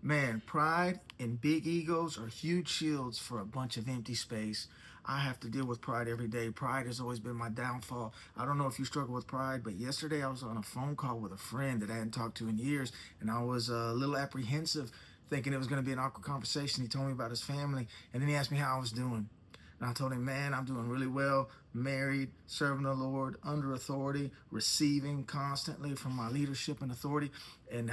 Man, pride and big egos are huge shields for a bunch of empty space. I have to deal with pride every day. Pride has always been my downfall. I don't know if you struggle with pride, but yesterday I was on a phone call with a friend that I hadn't talked to in years, and I was a little apprehensive, thinking it was going to be an awkward conversation. He told me about his family, and then he asked me how I was doing. And I told him, man, I'm doing really well, married, serving the Lord, under authority, receiving constantly from my leadership and authority. And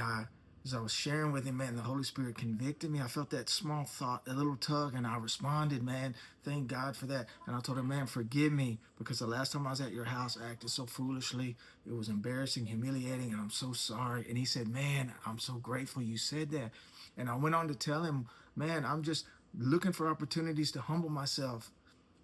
as I was sharing with him, man, the Holy Spirit convicted me. I felt that small thought, a little tug, and I responded, man, thank God for that. And I told him, man, forgive me, because the last time I was at your house, I acted so foolishly. It was embarrassing, humiliating, and I'm so sorry. And he said, man, I'm so grateful you said that. And I went on to tell him, man, I'm just looking for opportunities to humble myself.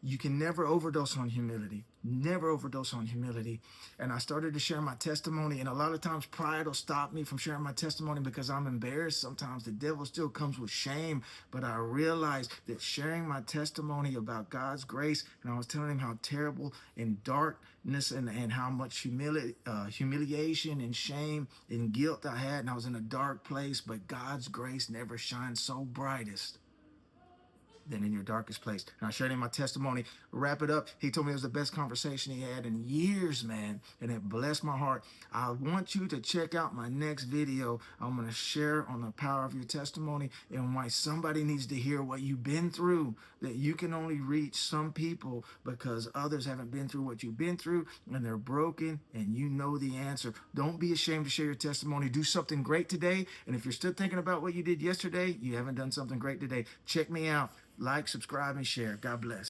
You can never overdose on humility. Never overdose on humility. And I started to share my testimony. And a lot of times pride will stop me from sharing my testimony because I'm embarrassed. Sometimes the devil still comes with shame. But I realized that sharing my testimony about God's grace, and I was telling him how terrible and darkness and how much humiliation and shame and guilt I had. And I was in a dark place. But God's grace never shines so brightest than in your darkest place. And I shared him my testimony. Wrap it up. He told me it was the best conversation he had in years, man. And it blessed my heart. I want you to check out my next video. I'm going to share on the power of your testimony and why somebody needs to hear what you've been through. That you can only reach some people because others haven't been through what you've been through, and they're broken, and you know the answer. Don't be ashamed to share your testimony. Do something great today. And if you're still thinking about what you did yesterday, you haven't done something great today. Check me out. Like, subscribe, and share. God bless.